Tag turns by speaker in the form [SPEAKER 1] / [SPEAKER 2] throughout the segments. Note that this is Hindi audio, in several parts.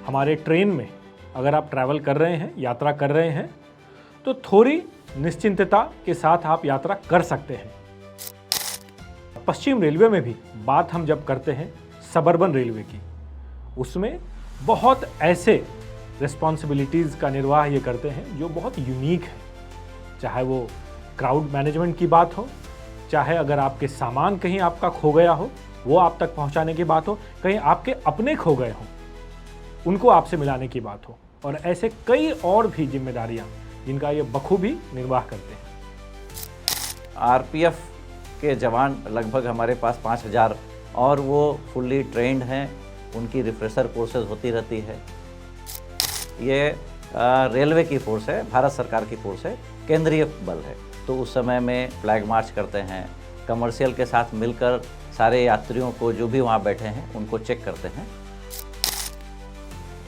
[SPEAKER 1] हमारे ट्रेन में अगर आप ट्रैवल कर रहे हैं, यात्रा कर रहे हैं, तो थोड़ी निश्चिंतता के साथ आप यात्रा कर सकते हैं। पश्चिम रेलवे में भी बात हम जब करते हैं सबअर्बन रेलवे की, उसमें बहुत ऐसे रिस्पॉन्सिबिलिटीज़ का निर्वाह ये करते हैं जो बहुत यूनिक है। चाहे वो क्राउड मैनेजमेंट की बात हो, चाहे अगर आपके सामान कहीं आपका खो गया हो वो आप तक पहुंचाने की बात हो, कहीं आपके अपने खो गए हों उनको आपसे मिलाने की बात हो, और ऐसे कई और भी जिम्मेदारियां जिनका ये बखूबी निर्वाह करते हैं।
[SPEAKER 2] आरपीएफ के जवान लगभग हमारे पास 5000 और वो फुल्ली ट्रेंड हैं, उनकी रिफ्रेशर कोर्सेज होती रहती है। ये रेलवे की फोर्स है, भारत सरकार की फोर्स है, केंद्रीय बल है। तो उस समय में फ्लैग मार्च करते हैं, कमर्शियल के साथ मिलकर सारे यात्रियों को जो भी वहाँ बैठे हैं उनको चेक करते हैं।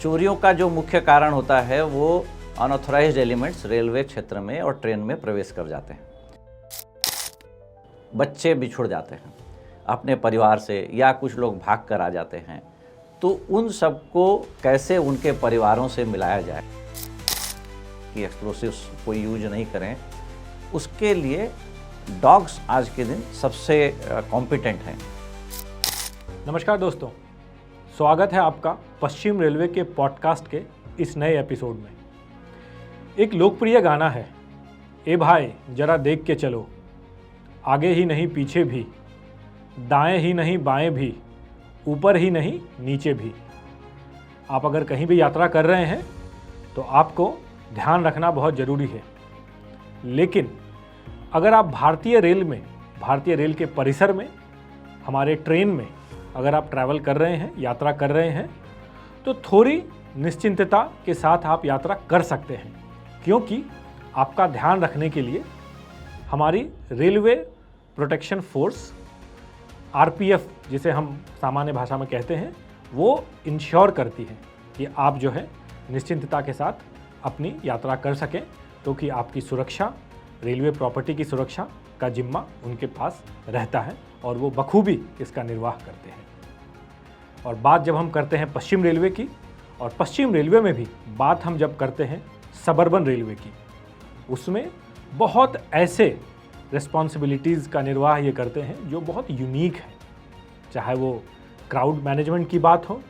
[SPEAKER 2] चोरियों का जो मुख्य कारण होता है वो अनऑथराइज्ड एलिमेंट्स रेलवे क्षेत्र में और ट्रेन में प्रवेश कर जाते हैं। बच्चे बिछुड़ जाते हैं अपने परिवार से, या कुछ लोग भाग कर आ जाते हैं, तो उन सबको कैसे उनके परिवारों से मिलाया जाए कि एक्सप्लोसिव्स कोई यूज नहीं करें, उसके लिए डॉग्स आज के दिन सबसे कॉम्पिटेंट हैं।
[SPEAKER 1] नमस्कार दोस्तों, स्वागत है आपका पश्चिम रेलवे के पॉडकास्ट के इस नए एपिसोड में। एक लोकप्रिय गाना है, ए भाई जरा देख के चलो, आगे ही नहीं पीछे भी, दाएं ही नहीं बाएं भी, ऊपर ही नहीं नीचे भी। आप अगर कहीं भी यात्रा कर रहे हैं तो आपको ध्यान रखना बहुत ज़रूरी है। लेकिन अगर आप भारतीय रेल के परिसर में, हमारे ट्रेन में अगर आप ट्रैवल कर रहे हैं, यात्रा कर रहे हैं, तो थोड़ी निश्चिंतता के साथ आप यात्रा कर सकते हैं, क्योंकि आपका ध्यान रखने के लिए हमारी रेलवे प्रोटेक्शन फोर्स आरपीएफ, जिसे हम सामान्य भाषा में कहते हैं, वो इंश्योर करती है कि आप जो है निश्चिंतता के साथ अपनी यात्रा कर सकें, क्योंकि आपकी सुरक्षा, रेलवे प्रॉपर्टी की सुरक्षा का जिम्मा उनके पास रहता है और वो बखूबी इसका निर्वाह करते हैं। और बात जब हम करते हैं पश्चिम रेलवे की, और पश्चिम रेलवे में भी बात हम जब करते हैं सबअर्बन रेलवे की, उसमें बहुत ऐसे रिस्पॉन्सिबिलिटीज़ का निर्वाह ये करते हैं जो बहुत यूनिक है। चाहे वो क्राउड मैनेजमेंट की बात हो,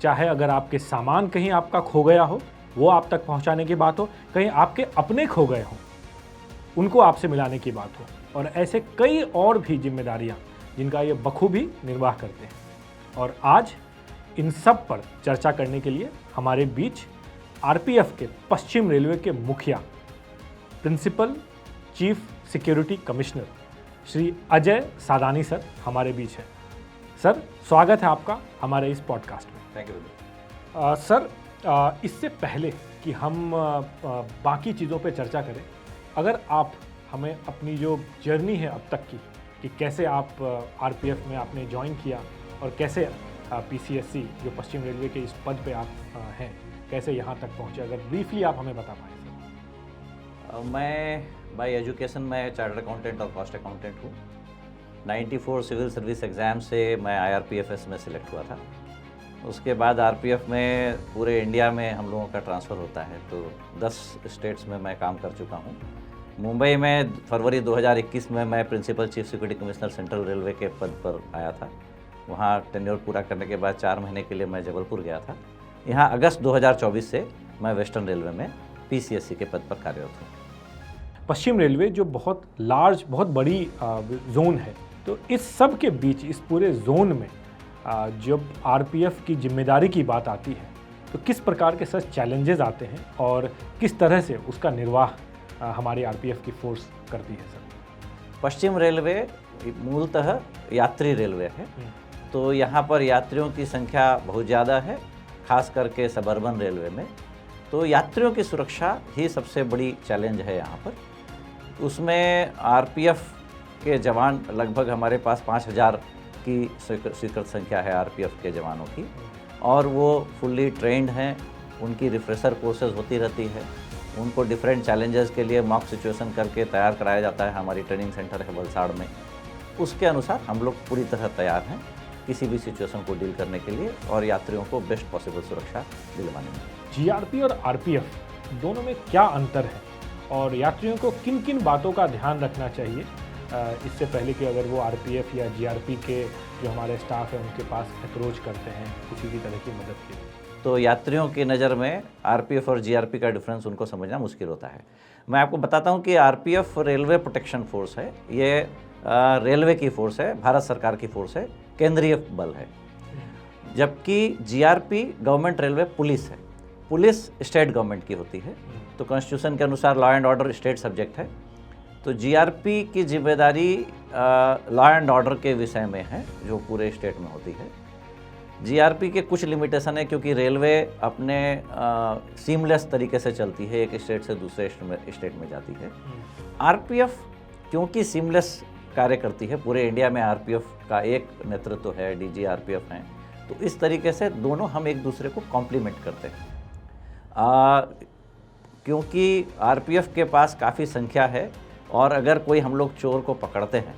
[SPEAKER 1] चाहे अगर आपके सामान कहीं आपका खो गया हो वो आप तक पहुंचाने की बात हो, कहीं आपके अपने खो गए हों उनको आपसे मिलाने की बात हो, और ऐसे कई और भी जिम्मेदारियां जिनका ये बखूबी निर्वाह करते हैं। और आज इन सब पर चर्चा करने के लिए हमारे बीच आरपीएफ के पश्चिम रेलवे के मुखिया, principal chief security commissioner Shri Ajay Sadani sir हमारे बीच है। सर, स्वागत है आपका हमारे इस पॉडकास्ट में।
[SPEAKER 2] Thank you.
[SPEAKER 1] सर, इससे पहले कि हम बाकी चीज़ों पे चर्चा करें, अगर आप हमें अपनी जो जर्नी है अब तक की, कि कैसे आप आरपीएफ में आपने ज्वाइन किया और कैसे पीसीएससी जो पश्चिम रेलवे के इस पद पे आप हैं, कैसे यहाँ तक पहुँचे, अगर ब्रीफली आप हमें बता पाएँ सर।
[SPEAKER 2] मैं बाय एजुकेशन में चार्टर्ड अकाउंटेंट और कॉस्ट अकाउंटेंट हूँ। 94 सिविल सर्विस एग्ज़ाम से मैं IRPFS में सिलेक्ट हुआ था। उसके बाद आरपीएफ में पूरे इंडिया में हम लोगों का ट्रांसफ़र होता है, तो 10 स्टेट्स में मैं काम कर चुका हूँ। मुंबई में फरवरी 2021 में मैं principal chief security commissioner central railway के पद पर आया था। वहाँ टेन्योर पूरा करने के बाद 4 महीने के लिए मैं जबलपुर गया था। यहाँ अगस्त 2024 से मैं वेस्टर्न रेलवे में पीसीएससी के पद पर कार्यरत हूँ।
[SPEAKER 1] पश्चिम रेलवे जो बहुत लार्ज, बहुत बड़ी जोन है, तो इस सब के बीच, इस पूरे जोन में जब आरपीएफ की जिम्मेदारी की बात आती है तो किस प्रकार के सर चैलेंजेस आते हैं और किस तरह से उसका निर्वाह हमारी आरपीएफ की फोर्स करती है सर?
[SPEAKER 2] पश्चिम रेलवे मूलतः यात्री रेलवे है, तो यहाँ पर यात्रियों की संख्या बहुत ज़्यादा है, खास करके सबअर्बन रेलवे में। तो यात्रियों की सुरक्षा ही सबसे बड़ी चैलेंज है यहाँ पर। उसमें आरपीएफ के जवान लगभग हमारे पास 5000 की स्वीकृत संख्या है आरपीएफ के जवानों की, और वो फुल्ली ट्रेंड हैं, उनकी रिफ्रेशर कोर्सेज होती रहती है। उनको डिफरेंट चैलेंजेस के लिए मॉक सिचुएशन करके तैयार कराया जाता है। हमारी ट्रेनिंग सेंटर है वलसाड़ में, उसके अनुसार हम लोग पूरी तरह तैयार हैं। किसी भी सिचुएशन को डील करने के लिए और यात्रियों को बेस्ट पॉसिबल सुरक्षा दिलवाने में।
[SPEAKER 1] जीआरपी और आरपीएफ दोनों में क्या अंतर है और यात्रियों को किन किन बातों का ध्यान रखना चाहिए इससे पहले कि अगर वो आरपीएफ या जीआरपी के जो हमारे स्टाफ है उनके पास अप्रोच करते हैं किसी भी तरह की मदद के लिए?
[SPEAKER 2] तो यात्रियों की नज़र में आरपीएफ और जीआरपी का डिफरेंस उनको समझना मुश्किल होता है। मैं आपको बताता हूँ कि आरपीएफ रेलवे प्रोटेक्शन फोर्स है, ये रेलवे की फोर्स है, भारत सरकार की फोर्स है, केंद्रीय बल है। जबकि जीआरपी गवर्नमेंट रेलवे पुलिस है, पुलिस स्टेट गवर्नमेंट की होती है। तो कॉन्स्टिट्यूशन के अनुसार law and order state subject है। तो जीआरपी की जिम्मेदारी लॉ एंड ऑर्डर के विषय में है जो पूरे स्टेट में होती है। जीआरपी के कुछ लिमिटेशन है क्योंकि रेलवे अपने सीमलेस तरीके से चलती है, एक स्टेट से दूसरे स्टेट में जाती है। आरपीएफ क्योंकि सीमलेस कार्य करती है, पूरे इंडिया में आरपीएफ का एक नेतृत्व है, डीजी आरपीएफ हैं, तो इस तरीके से दोनों हम एक दूसरे को कॉम्प्लीमेंट करते हैं। क्योंकि आरपीएफ के पास काफ़ी संख्या है और अगर कोई हम लोग चोर को पकड़ते हैं,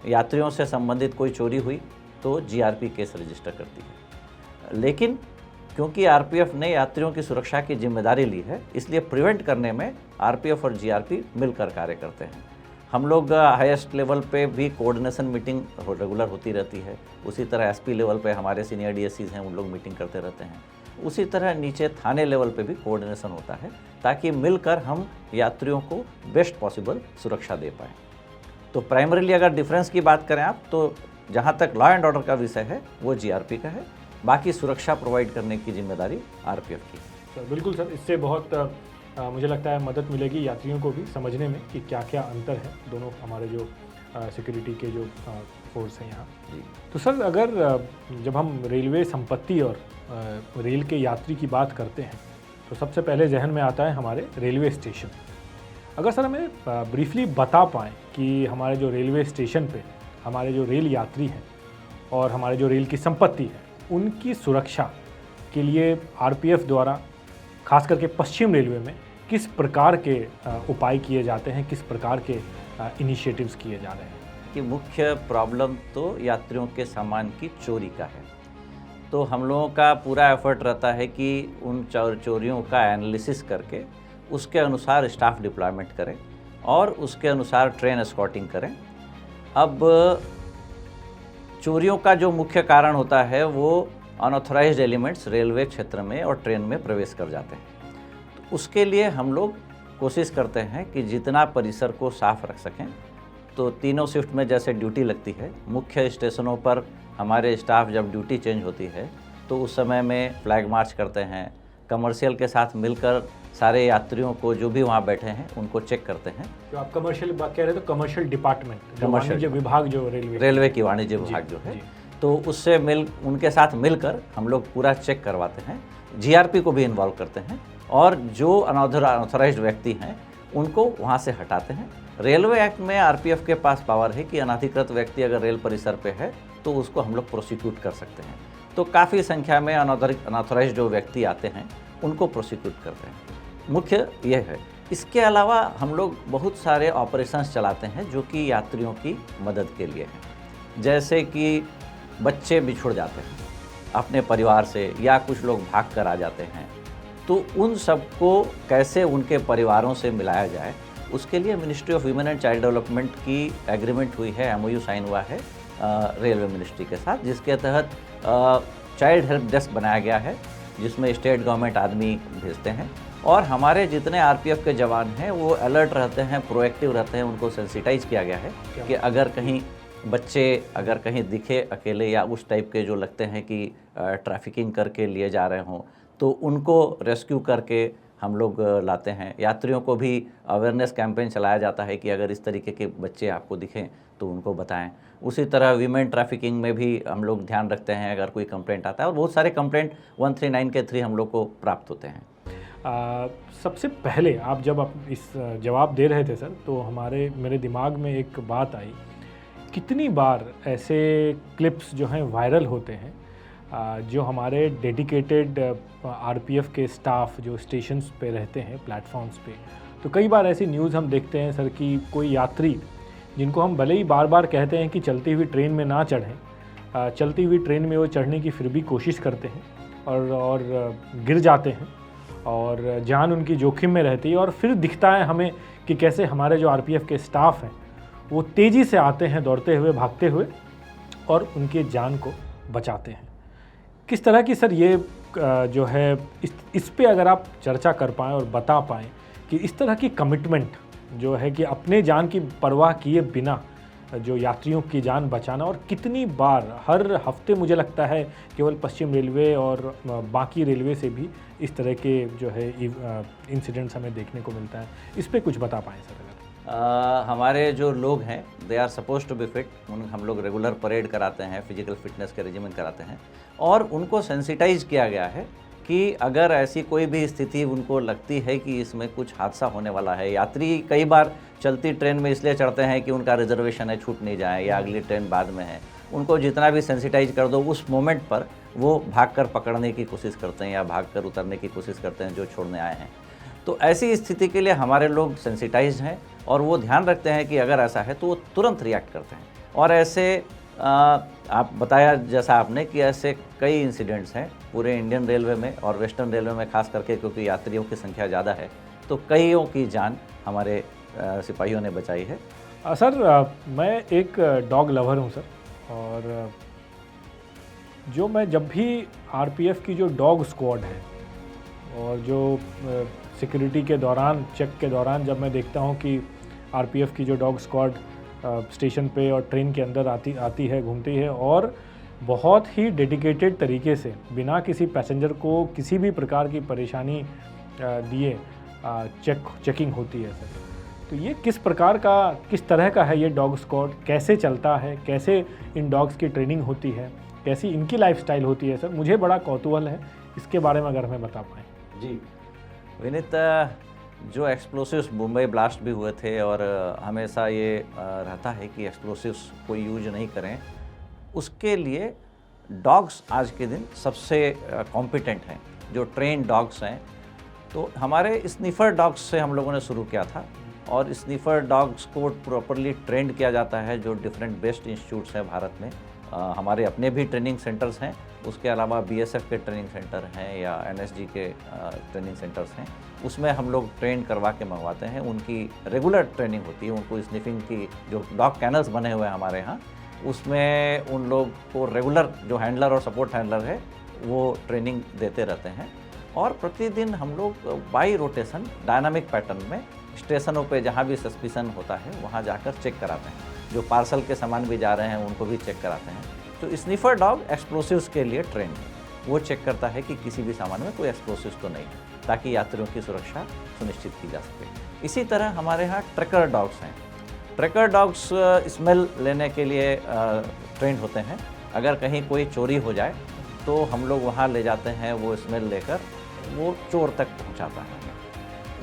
[SPEAKER 2] यात्रियों से संबंधित कोई चोरी हुई तो जीआरपी केस रजिस्टर करती है। लेकिन क्योंकि आरपीएफ ने यात्रियों की सुरक्षा की जिम्मेदारी ली है, इसलिए प्रिवेंट करने में आरपीएफ और जीआरपी मिलकर कार्य करते हैं। हम लोग हाईएस्ट लेवल पे भी कोऑर्डिनेशन मीटिंग रेगुलर होती रहती है। उसी तरह एसपी लेवल पे हमारे सीनियर डीएससीज हैं, उन लोग मीटिंग करते रहते हैं। उसी तरह नीचे थाने लेवल पे भी कोऑर्डिनेशन होता है ताकि मिलकर हम यात्रियों को बेस्ट पॉसिबल सुरक्षा दे पाएँ। तो प्राइमरीली अगर डिफरेंस की बात करें आप, तो जहाँ तक लॉ एंड ऑर्डर का विषय है वो जीआरपी का है, बाकी सुरक्षा प्रोवाइड करने की जिम्मेदारी आरपीएफ की है।
[SPEAKER 1] सर बिल्कुल सर, इससे बहुत मुझे लगता है मदद मिलेगी यात्रियों को भी समझने में कि क्या क्या अंतर है दोनों हमारे जो सिक्योरिटी के जो फोर्स हैं यहाँ। तो सर अगर जब हम रेलवे संपत्ति और रेल के यात्री की बात करते हैं तो सबसे पहले जहन में आता है हमारे रेलवे स्टेशन। अगर सर हमें ब्रीफली बता पाएँ कि हमारे जो रेलवे स्टेशन पे हमारे जो रेल यात्री हैं और हमारे जो रेल की संपत्ति है उनकी सुरक्षा के लिए आरपीएफ द्वारा खास करके पश्चिम रेलवे में किस प्रकार के उपाय किए जाते हैं, किस प्रकार के इनिशिएटिव्स किए जा रहे हैं?
[SPEAKER 2] कि मुख्य प्रॉब्लम तो यात्रियों के सामान की चोरी का है। तो हम लोगों का पूरा एफर्ट रहता है कि उन चोरियों का एनालिसिस करके उसके अनुसार स्टाफ डिप्लॉयमेंट करें और उसके अनुसार ट्रेन एस्कॉर्टिंग करें। अब चोरियों का जो मुख्य कारण होता है वो अनऑथराइज्ड एलिमेंट्स रेलवे क्षेत्र में और ट्रेन में प्रवेश कर जाते हैं। तो उसके लिए हम लोग कोशिश करते हैं कि जितना परिसर को साफ रख सकें। तो तीनों शिफ्ट में जैसे ड्यूटी लगती है, मुख्य स्टेशनों पर हमारे स्टाफ जब ड्यूटी चेंज होती है तो उस समय में फ्लैग मार्च करते हैं, कमर्शियल के साथ मिलकर सारे यात्रियों को जो भी वहाँ बैठे हैं उनको चेक करते हैं।
[SPEAKER 1] जो आप कमर्शियल बात कह रहे थे, कमर्शियल डिपार्टमेंट, वाणिज्य विभाग जो
[SPEAKER 2] रेलवे की वाणिज्य विभाग जो है, तो उससे उनके साथ मिलकर हम लोग पूरा चेक करवाते हैं। जीआरपी को भी इन्वॉल्व करते हैं और जो अनऑथराइज्ड व्यक्ति हैं उनको वहाँ से हटाते हैं। रेलवे एक्ट में आरपीएफ के पास पावर है कि अनधिकृत व्यक्ति अगर रेल परिसर पे है तो उसको हम लोग प्रोसिक्यूट कर सकते हैं। तो काफ़ी संख्या में अनऑथराइज्ड जो व्यक्ति आते हैं उनको प्रोसिक्यूट करते हैं। मुख्य ये है। इसके अलावा हम लोग बहुत सारे ऑपरेशंस चलाते हैं जो कि यात्रियों की मदद के लिए हैं। जैसे कि बच्चे बिछुड़ जाते हैं अपने परिवार से या कुछ लोग भाग कर आ जाते हैं, तो उन सबको कैसे उनके परिवारों से मिलाया जाए, उसके लिए ministry of women and child development की एग्रीमेंट हुई है, एमओयू साइन हुआ है रेलवे मिनिस्ट्री के साथ, जिसके तहत चाइल्ड हेल्प डेस्क बनाया गया है जिसमें स्टेट गवर्नमेंट आदमी भेजते हैं और हमारे जितने आरपीएफ के जवान हैं वो अलर्ट रहते हैं, प्रोएक्टिव रहते हैं। उनको सेंसिटाइज किया गया है कि अगर कहीं बच्चे अगर कहीं दिखे अकेले या उस टाइप के जो लगते हैं कि ट्रैफिकिंग करके लिए जा रहे हों तो उनको रेस्क्यू करके हम लोग लाते हैं। यात्रियों को भी अवेयरनेस कैंपेन चलाया जाता है कि अगर इस तरीके के बच्चे आपको दिखें तो उनको बताएं। उसी तरह वीमेन ट्रैफिकिंग में भी हम लोग ध्यान रखते हैं अगर कोई कंप्लेंट आता है, और बहुत सारे कंप्लेंट 139 के 3 हम लोग को प्राप्त होते हैं।
[SPEAKER 1] सबसे पहले आप जब इस जवाब दे रहे थे सर, तो मेरे दिमाग में एक बात आई, कितनी बार ऐसे क्लिप्स जो हैं वायरल होते हैं जो हमारे डेडिकेटेड आरपीएफ के स्टाफ जो स्टेशंस पे रहते हैं, प्लेटफॉर्म्स पे, तो कई बार ऐसी न्यूज़ हम देखते हैं सर कि कोई यात्री जिनको हम भले ही बार बार कहते हैं कि चलती हुई ट्रेन में ना चढ़ें, चलती हुई ट्रेन में वो चढ़ने की फिर भी कोशिश करते हैं और गिर जाते हैं और जान उनकी जोखिम में रहती है। और फिर दिखता है हमें कि कैसे हमारे जो आरपीएफ के स्टाफ हैं वो तेज़ी से आते हैं दौड़ते हुए, भागते हुए और उनकी जान को बचाते हैं। किस तरह की सर ये जो है इस पे अगर आप चर्चा कर पाएँ और बता पाएँ कि इस तरह की कमिटमेंट जो है कि अपने जान की परवाह किए बिना जो यात्रियों की जान बचाना, और कितनी बार हर हफ्ते मुझे लगता है केवल पश्चिम रेलवे और बाकी रेलवे से भी इस तरह के जो है इंसिडेंट्स हमें देखने को मिलता है, इस पे कुछ बता पाएँ सर अगर?
[SPEAKER 2] हमारे जो लोग हैं they are suppose to be fit, हम लोग रेगुलर परेड कराते हैं, फिजिकल फिटनेस के रेजिमेन कराते हैं और उनको सेंसिटाइज किया गया है कि अगर ऐसी कोई भी स्थिति उनको लगती है कि इसमें कुछ हादसा होने वाला है। यात्री कई बार चलती ट्रेन में इसलिए चढ़ते हैं कि उनका रिजर्वेशन है, छूट नहीं जाए या अगली ट्रेन बाद में है। उनको जितना भी सेंसिटाइज कर दो उस मोमेंट पर वो भागकर पकड़ने की कोशिश करते हैं या भागकर उतरने की कोशिश करते हैं जो छोड़ने आए हैं। तो ऐसी स्थिति के लिए हमारे लोग सेंसिटाइज हैं और वो ध्यान रखते हैं कि अगर ऐसा है तो वो तुरंत रिएक्ट करते हैं। और ऐसे आप बताया जैसा आपने कि ऐसे कई इंसिडेंट्स हैं पूरे इंडियन रेलवे में और वेस्टर्न रेलवे में, खास करके क्योंकि यात्रियों की संख्या ज़्यादा है तो कईयों की जान हमारे सिपाहियों ने बचाई है।
[SPEAKER 1] सर मैं एक डॉग लवर हूँ सर, और जो मैं जब भी आरपीएफ की जो डॉग स्क्वाड है और जो सिक्योरिटी के दौरान, चेक के दौरान जब मैं देखता हूँ कि आरपीएफ की जो डॉग स्क्वाड स्टेशन पे और ट्रेन के अंदर आती है, घूमती है और बहुत ही डेडिकेटेड तरीके से बिना किसी पैसेंजर को किसी भी प्रकार की परेशानी दिए चेकिंग होती है सर। तो ये किस तरह का है ये डॉग स्क्वाड, कैसे चलता है, कैसे इन डॉग्स की ट्रेनिंग होती है, कैसी इनकी लाइफस्टाइल होती है सर? मुझे बड़ा कौतूहल है इसके बारे में, अगर हमें बता पाएँ।
[SPEAKER 2] जी विनीत, जो एक्सप्लोसिव्स मुंबई ब्लास्ट भी हुए थे और हमेशा ये रहता है कि एक्सप्लोसिव्स कोई यूज नहीं करें, उसके लिए डॉग्स आज के दिन सबसे कॉम्पिटेंट हैं, जो ट्रेन डॉग्स हैं। तो हमारे स्नीफर डॉग्स से हम लोगों ने शुरू किया था और स्नीफर डॉग्स को प्रॉपरली ट्रेंड किया जाता है जो डिफरेंट बेस्ट इंस्टीट्यूट्स हैं भारत में। हमारे अपने भी ट्रेनिंग सेंटर्स हैं, उसके अलावा बीएसएफ के ट्रेनिंग सेंटर हैं या एनएसजी के ट्रेनिंग सेंटर्स हैं, उसमें हम लोग ट्रेन करवा के मंगवाते हैं। उनकी रेगुलर ट्रेनिंग होती है, उनको स्निफिंग की जो डॉग कैनल्स बने हुए हैं हमारे यहाँ, उसमें उन लोग को रेगुलर जो हैंडलर और सपोर्ट हैंडलर है वो ट्रेनिंग देते रहते हैं। और प्रतिदिन हम लोग बाई रोटेशन डायनामिक पैटर्न में स्टेशनों पे जहाँ भी सस्पिशन होता है वहाँ जाकर चेक कराते हैं। जो पार्सल के सामान भी जा रहे हैं उनको भी चेक कराते हैं। तो स्निफर डॉग एक्सप्लोसिव्स के लिए ट्रेन है, वो चेक करता है कि किसी भी सामान में कोई एक्सप्लोसिव्स तो नहीं है, ताकि यात्रियों की सुरक्षा सुनिश्चित की जा सके। इसी तरह हमारे यहाँ ट्रैकर डॉग्स हैं। ट्रैकर डॉग्स स्मेल लेने के लिए ट्रेंड होते हैं। अगर कहीं कोई चोरी हो जाए तो हम लोग वहाँ ले जाते हैं, वो स्मेल लेकर वो चोर तक पहुँचाता है।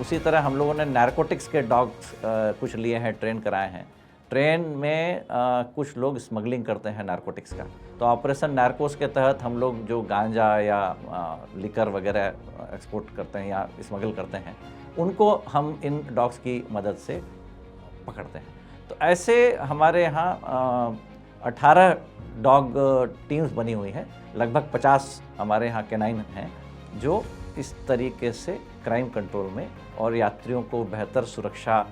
[SPEAKER 2] उसी तरह हम लोगों ने नारकोटिक्स के डॉग्स कुछ लिए हैं, ट्रेन कराए हैं। ट्रेन में कुछ लोग स्मगलिंग करते हैं नारकोटिक्स का, तो ऑपरेशन नारकोस के तहत हम लोग जो गांजा या लिकर वगैरह एक्सपोर्ट करते हैं या स्मगल करते हैं, उनको हम इन डॉग्स की मदद से पकड़ते हैं। तो ऐसे हमारे यहाँ 18 डॉग टीम्स बनी हुई हैं, लगभग 50 हमारे यहाँ कैनाइन हैं जो इस तरीके से क्राइम कंट्रोल में और यात्रियों को बेहतर सुरक्षा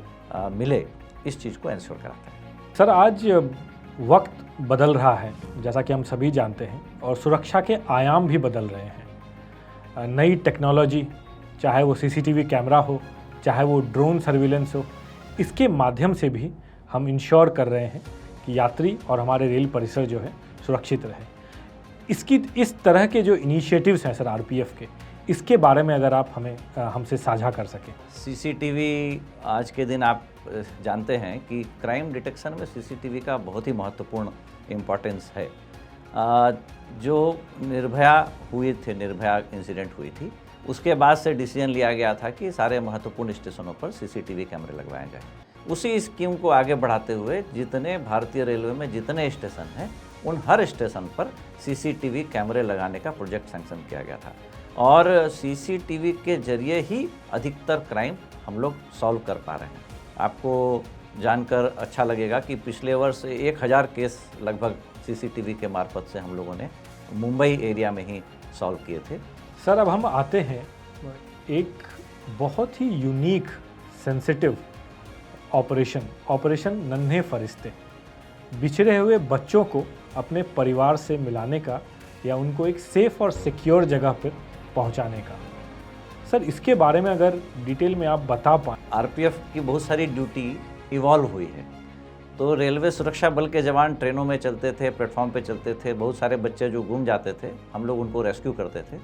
[SPEAKER 2] मिले इस चीज़ को इंश्योर कराते हैं।
[SPEAKER 1] सर आज वक्त बदल रहा है जैसा कि हम सभी जानते हैं, और सुरक्षा के आयाम भी बदल रहे हैं। नई टेक्नोलॉजी, चाहे वो सीसीटीवी कैमरा हो, चाहे वो ड्रोन सर्विलेंस हो, इसके माध्यम से भी हम इंश्योर कर रहे हैं कि यात्री और हमारे रेल परिसर जो है सुरक्षित रहे। इस तरह के जो इनिशिएटिव्स हैं सर आरपीएफ के, इसके बारे में अगर आप हमसे साझा कर सकें।
[SPEAKER 2] सीसीटीवी आज के दिन आप जानते हैं कि क्राइम डिटेक्शन में सीसीटीवी का बहुत ही महत्वपूर्ण इम्पोर्टेंस है। जो निर्भया इंसिडेंट हुई थी, उसके बाद से डिसीजन लिया गया था कि सारे महत्वपूर्ण स्टेशनों पर सीसीटीवी कैमरे लगवाए जाए। उसी स्कीम को आगे बढ़ाते हुए जितने भारतीय रेलवे में जितने स्टेशन हैं, उन हर स्टेशन पर सीसीटीवी कैमरे लगाने का प्रोजेक्ट सैंक्शन किया गया था और सीसीटीवी के जरिए ही अधिकतर क्राइम हम लोग सॉल्व कर पा रहे हैं। आपको जानकर अच्छा लगेगा कि पिछले वर्ष 1000 केस लगभग सीसीटीवी के मार्फत से हम लोगों ने मुंबई एरिया में ही सॉल्व किए थे।
[SPEAKER 1] सर अब हम आते हैं एक बहुत ही यूनिक सेंसिटिव ऑपरेशन नन्हे फरिश्ते, बिछड़े हुए बच्चों को अपने परिवार से मिलाने का या उनको एक सेफ और सिक्योर जगह पर पहुंचाने का। सर इसके बारे में अगर डिटेल में आप बता पाएँ।
[SPEAKER 2] आरपीएफ की बहुत सारी ड्यूटी इवॉल्व हुई है। तो रेलवे सुरक्षा बल के जवान ट्रेनों में चलते थे, प्लेटफॉर्म पे चलते थे, बहुत सारे बच्चे जो गुम जाते थे हम लोग उनको रेस्क्यू करते थे।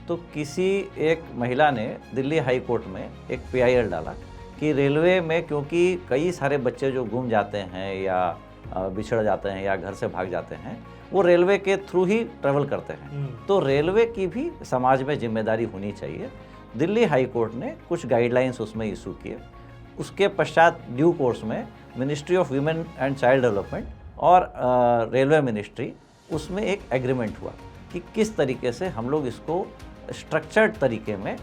[SPEAKER 2] तो किसी एक महिला ने दिल्ली हाई कोर्ट में एक PIL डाला कि रेलवे में क्योंकि कई सारे बच्चे जो गुम जाते हैं या बिछड़ जाते हैं या घर से भाग जाते हैं वो रेलवे के थ्रू ही ट्रेवल करते हैं, तो रेलवे की भी समाज में जिम्मेदारी होनी चाहिए। दिल्ली हाई कोर्ट ने कुछ गाइडलाइंस उसमें इशू किए। उसके पश्चात ड्यू कोर्स में ministry of women and child development और रेलवे मिनिस्ट्री उसमें एक एग्रीमेंट हुआ कि किस तरीके से हम लोग इसको स्ट्रक्चर्ड तरीके में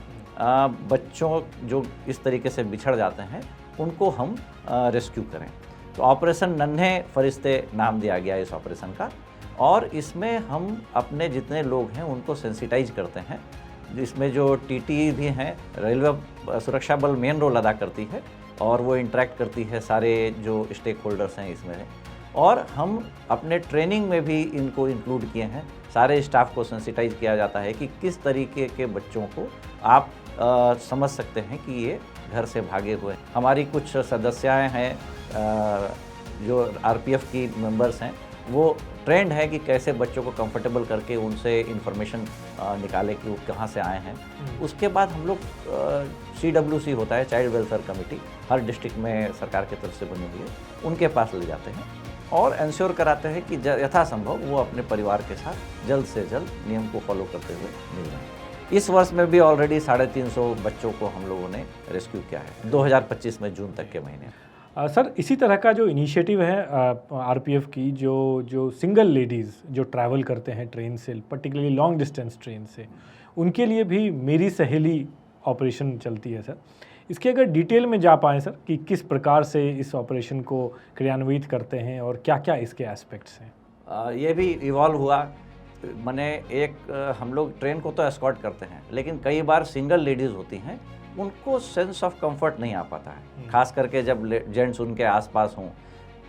[SPEAKER 2] बच्चों जो इस तरीके से बिछड़ जाते हैं उनको हम रेस्क्यू करें। तो ऑपरेशन नन्हे फरिश्ते नाम दिया गया इस ऑपरेशन का, और इसमें हम अपने जितने लोग हैं उनको सेंसिटाइज करते हैं। इसमें जो TT भी हैं, रेलवे सुरक्षा बल मेन रोल अदा करती है और वो इंटरेक्ट करती है सारे जो स्टेक होल्डर्स हैं इसमें, और हम अपने ट्रेनिंग में भी इनको इंक्लूड किए हैं। सारे स्टाफ को सेंसिटाइज किया जाता है कि किस तरीके के बच्चों को आप समझ सकते हैं कि ये घर से भागे हुए हैं। हमारी कुछ सदस्याएं हैं जो आरपीएफ की मेंबर्स हैं, वो ट्रेंड है कि कैसे बच्चों को कंफर्टेबल करके उनसे इंफॉर्मेशन निकाले कि वो कहाँ से आए हैं। उसके बाद हम लोग CWC होता है, चाइल्ड वेलफेयर कमेटी, हर डिस्ट्रिक्ट में सरकार की तरफ से बनी हुई है, उनके पास ले जाते हैं और इंश्योर कराते हैं कि यथासंभव वो अपने परिवार के साथ जल्द से जल्द नियम को फॉलो करते हुए मिल रहे हैं। इस वर्ष में भी ऑलरेडी 350 बच्चों को हम लोगों ने रेस्क्यू किया है 2025 में जून तक के महीने।
[SPEAKER 1] सर इसी तरह का जो इनिशिएटिव है आरपीएफ की, जो सिंगल लेडीज़ जो ट्रैवल करते हैं ट्रेन से, पर्टिकुलरली लॉन्ग डिस्टेंस ट्रेन से, उनके लिए भी मेरी सहेली ऑपरेशन चलती है सर। इसके अगर डिटेल में जा पाएँ सर कि किस प्रकार से इस ऑपरेशन को क्रियान्वित करते हैं और क्या क्या इसके एस्पेक्ट्स हैं।
[SPEAKER 2] ये भी इवॉल्व हुआ। मैंने हम लोग ट्रेन को तो एस्कॉर्ट करते हैं, लेकिन कई बार सिंगल लेडीज़ होती हैं, उनको सेंस ऑफ कंफर्ट नहीं आ पाता है, खास करके जब जेंट्स उनके आसपास हों,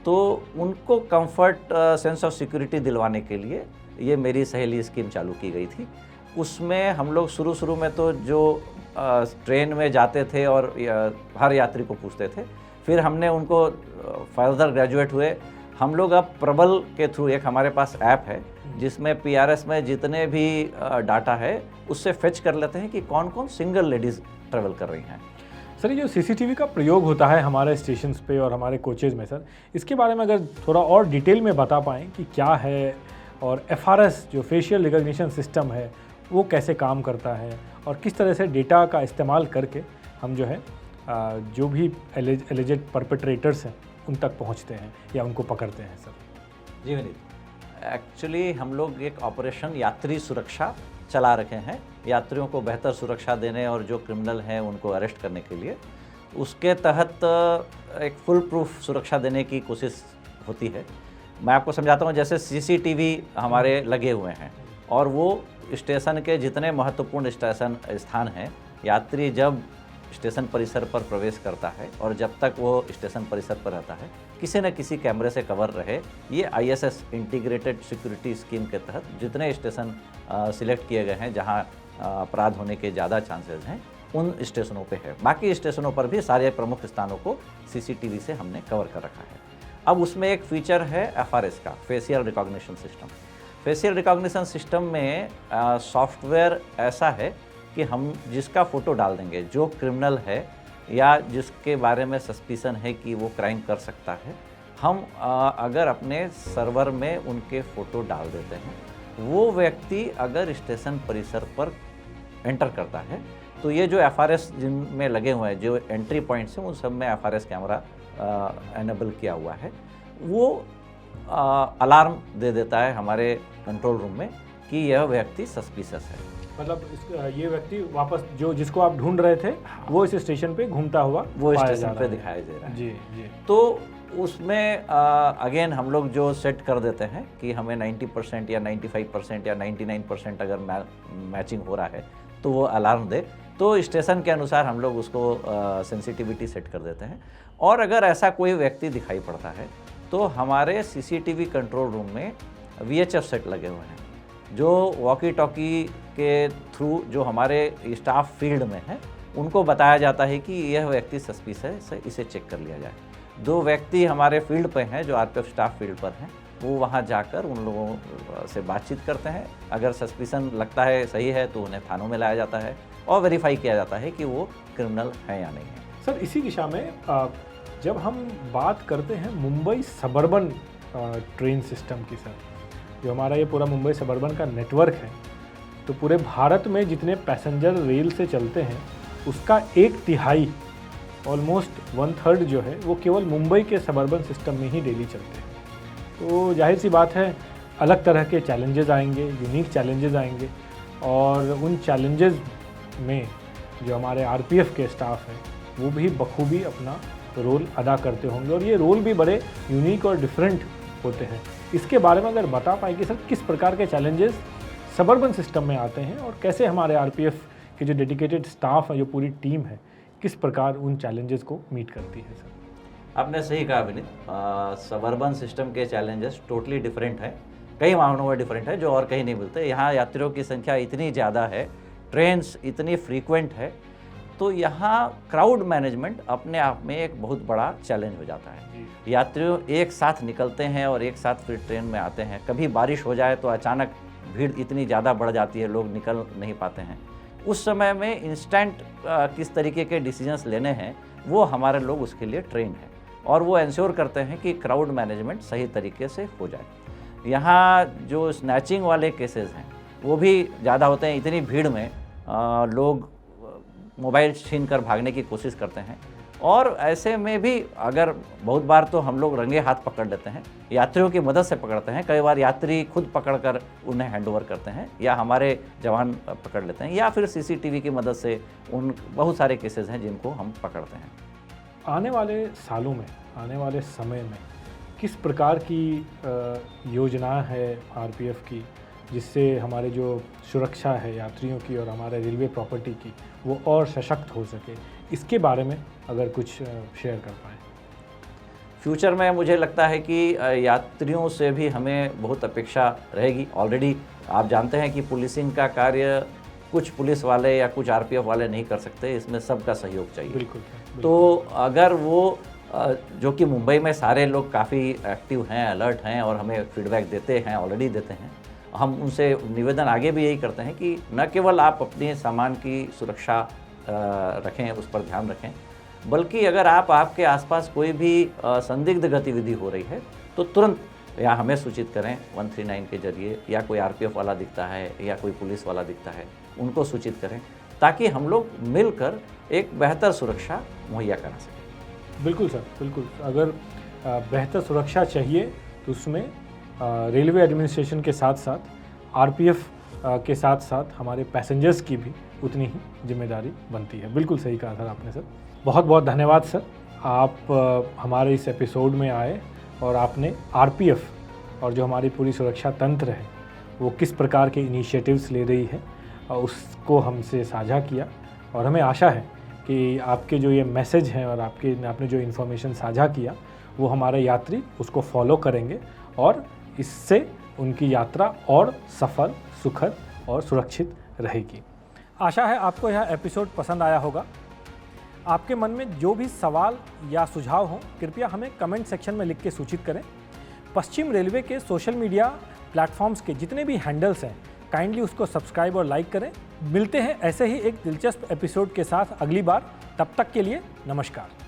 [SPEAKER 2] तो उनको कंफर्ट सेंस ऑफ सिक्योरिटी दिलवाने के लिए ये मेरी सहेली स्कीम चालू की गई थी। उसमें हम लोग शुरू में तो जो ट्रेन में जाते थे और हर यात्री को पूछते थे, फिर हमने उनको फर्दर ग्रेजुएट हुए। हम लोग अब प्रबल के थ्रू, एक हमारे पास ऐप है जिसमें PRS में जितने भी डाटा है उससे फेच कर लेते हैं कि कौन कौन सिंगल लेडीज़ ट्रैवल कर रही हैं।
[SPEAKER 1] सर ये जो CCTV का प्रयोग होता है हमारे स्टेशंस पे और हमारे कोचेज़ में सर, इसके बारे में अगर थोड़ा और डिटेल में बता पाएँ कि क्या है, और FRS जो फेशियल रिकॉग्निशन सिस्टम है वो कैसे काम करता है, और किस तरह से डेटा का इस्तेमाल करके हम जो है जो भी एलिजेड परपेट्रेटर्स हैं उन तक पहुंचते हैं या उनको पकड़ते हैं सर।
[SPEAKER 2] जी विनीत, एक्चुअली हम लोग एक ऑपरेशन यात्री सुरक्षा चला रखे हैं, यात्रियों को बेहतर सुरक्षा देने और जो क्रिमिनल हैं उनको अरेस्ट करने के लिए। उसके तहत एक फुल प्रूफ सुरक्षा देने की कोशिश होती है। मैं आपको समझाता हूँ, जैसे CCTV हमारे लगे हुए हैं और वो स्टेशन के जितने महत्वपूर्ण स्थान हैं, यात्री जब स्टेशन परिसर पर प्रवेश करता है और जब तक वो स्टेशन परिसर पर रहता है, किसी न किसी कैमरे से कवर रहे। ये ISS इंटीग्रेटेड सिक्योरिटी स्कीम के तहत जितने स्टेशन सिलेक्ट किए गए हैं जहां अपराध होने के ज़्यादा चांसेस हैं, उन स्टेशनों पे है। बाकी स्टेशनों पर भी सारे प्रमुख स्थानों को CCTV से हमने कवर कर रखा है। अब उसमें एक फीचर है FRS का, facial recognition system. Facial recognition system में सॉफ्टवेयर ऐसा है कि हम जिसका फ़ोटो डाल देंगे, जो क्रिमिनल है या जिसके बारे में सस्पिशन है कि वो क्राइम कर सकता है, हम अगर अपने सर्वर में उनके फ़ोटो डाल देते हैं, वो व्यक्ति अगर स्टेशन परिसर पर एंटर करता है तो ये जो FRS जिनमें लगे हुए हैं, जो एंट्री पॉइंट्स हैं, उन सब में FRS कैमरा एनेबल किया हुआ है, वो अलार्म दे देता है हमारे कंट्रोल रूम में कि यह व्यक्ति सस्पिशियस है।
[SPEAKER 1] मतलब ये व्यक्ति वापस जिसको आप ढूंढ रहे थे वो इस स्टेशन पे घूमता हुआ
[SPEAKER 2] वो स्टेशन पे दिखाई दे रहा है।
[SPEAKER 1] जी जी।
[SPEAKER 2] तो उसमें अगेन हम लोग जो सेट कर देते हैं कि हमें 90% या 95% या 99% अगर मैचिंग हो रहा है तो वो अलार्म दे, तो स्टेशन के अनुसार हम लोग उसको सेंसिटिविटी सेट कर देते हैं। और अगर ऐसा कोई व्यक्ति दिखाई पड़ता है तो हमारे सीसीटीवी कंट्रोल रूम में VHF सेट लगे हुए हैं, जो वॉकी टॉकी के थ्रू जो हमारे स्टाफ फील्ड में है उनको बताया जाता है कि यह व्यक्ति सस्पिशियस है, इसे चेक कर लिया जाए। 2 व्यक्ति हमारे फील्ड पे हैं जो RPF स्टाफ फील्ड पर हैं, वो वहाँ जाकर उन लोगों से बातचीत करते हैं। अगर सस्पिशन लगता है सही है तो उन्हें थानों में लाया जाता है और वेरीफाई किया जाता है कि वो क्रिमिनल है या नहीं है।
[SPEAKER 1] सर, इसी दिशा में जब हम बात करते हैं मुंबई सबर्बन ट्रेन सिस्टम की, सर, जो हमारा ये पूरा मुंबई सबर्बन का नेटवर्क है, तो पूरे भारत में जितने पैसेंजर रेल से चलते हैं उसका 1/3 ऑलमोस्ट 1/3 जो है वो केवल मुंबई के सबर्बन सिस्टम में ही डेली चलते हैं। तो जाहिर सी बात है अलग तरह के चैलेंजेस आएंगे, यूनिक चैलेंजेस आएंगे, और उन चैलेंजेस में जो हमारे RPF के स्टाफ हैं वो भी बखूबी अपना रोल अदा करते होंगे, और ये रोल भी बड़े यूनिक और डिफरेंट होते हैं। इसके बारे में अगर बता पाए कि सर किस प्रकार के चैलेंजेस सबर्बन सिस्टम में आते हैं और कैसे हमारे RPF के जो डेडिकेटेड स्टाफ है, जो पूरी टीम है, किस प्रकार उन चैलेंजेस को मीट करती है। सर,
[SPEAKER 2] आपने सही कहा विनीत, सबर्बन सिस्टम के चैलेंजेस टोटली डिफरेंट हैं, कई मामलों में डिफरेंट है जो और कहीं नहीं मिलते। यहाँ यात्रियों की संख्या इतनी ज़्यादा है, ट्रेन्स इतनी फ्रीक्वेंट है, तो यहाँ क्राउड मैनेजमेंट अपने आप में एक बहुत बड़ा चैलेंज हो जाता है। यात्रियों एक साथ निकलते हैं और एक साथ फिर ट्रेन में आते हैं। कभी बारिश हो जाए तो अचानक भीड़ इतनी ज़्यादा बढ़ जाती है, लोग निकल नहीं पाते हैं। उस समय में इंस्टेंट किस तरीके के डिसीजंस लेने हैं वो हमारे लोग उसके लिए ट्रेन हैं, और वो इंश्योर करते हैं कि क्राउड मैनेजमेंट सही तरीके से हो जाए। यहाँ जो स्नैचिंग वाले केसेस हैं वो भी ज़्यादा होते हैं। इतनी भीड़ में लोग मोबाइल छीन कर भागने की कोशिश करते हैं, और ऐसे में भी अगर बहुत बार तो हम लोग रंगे हाथ पकड़ लेते हैं, यात्रियों की मदद से पकड़ते हैं। कई बार यात्री खुद पकड़कर उन्हें हैंडओवर करते हैं, या हमारे जवान पकड़ लेते हैं, या फिर सीसीटीवी की मदद से उन बहुत सारे केसेस हैं जिनको हम पकड़ते हैं।
[SPEAKER 1] आने वाले सालों में, आने वाले समय में किस प्रकार की योजना है RPF की जिससे हमारे जो सुरक्षा है यात्रियों की और हमारे रेलवे प्रॉपर्टी की वो और सशक्त हो सके, इसके बारे में अगर कुछ शेयर कर पाएँ।
[SPEAKER 2] फ्यूचर में मुझे लगता है कि यात्रियों से भी हमें बहुत अपेक्षा रहेगी। ऑलरेडी आप जानते हैं कि पुलिसिंग का कार्य कुछ पुलिस वाले या कुछ RPF वाले नहीं कर सकते, इसमें सबका सहयोग चाहिए।
[SPEAKER 1] बिल्कुल।
[SPEAKER 2] तो अगर वो जो कि मुंबई में सारे लोग काफ़ी एक्टिव हैं, अलर्ट हैं और हमें फीडबैक देते हैं, ऑलरेडी देते हैं, हम उनसे निवेदन आगे भी यही करते हैं कि न केवल आप अपने सामान की सुरक्षा रखें, उस पर ध्यान रखें, बल्कि अगर आपके आसपास कोई भी संदिग्ध गतिविधि हो रही है तो तुरंत या हमें सूचित करें 139 के जरिए, या कोई RPF वाला दिखता है या कोई पुलिस वाला दिखता है उनको सूचित करें, ताकि हम लोग मिलकर एक बेहतर सुरक्षा मुहैया करा सकें।
[SPEAKER 1] बिल्कुल सर, बिल्कुल। अगर बेहतर सुरक्षा चाहिए तो उसमें रेलवे एडमिनिस्ट्रेशन के साथ साथ RPF के साथ साथ हमारे पैसेंजर्स की भी उतनी ही जिम्मेदारी बनती है। बिल्कुल सही कहा सर आपने। सर, बहुत बहुत धन्यवाद सर, आप हमारे इस एपिसोड में आए और आपने RPF और जो हमारी पूरी सुरक्षा तंत्र है वो किस प्रकार के इनिशिएटिव्स ले रही है उसको हमसे साझा किया, और हमें आशा है कि आपके जो ये मैसेज हैं और आपने जो इन्फॉर्मेशन साझा किया वो हमारे यात्री उसको फॉलो करेंगे, और इससे उनकी यात्रा और सफल, सुखद और सुरक्षित रहेगी। आशा है आपको यह एपिसोड पसंद आया होगा। आपके मन में जो भी सवाल या सुझाव हो कृपया हमें कमेंट सेक्शन में लिख के सूचित करें। पश्चिम रेलवे के सोशल मीडिया प्लेटफॉर्म्स के जितने भी हैंडल्स हैं काइंडली उसको सब्सक्राइब और लाइक करें। मिलते हैं ऐसे ही एक दिलचस्प एपिसोड के साथ अगली बार, तब तक के लिए नमस्कार।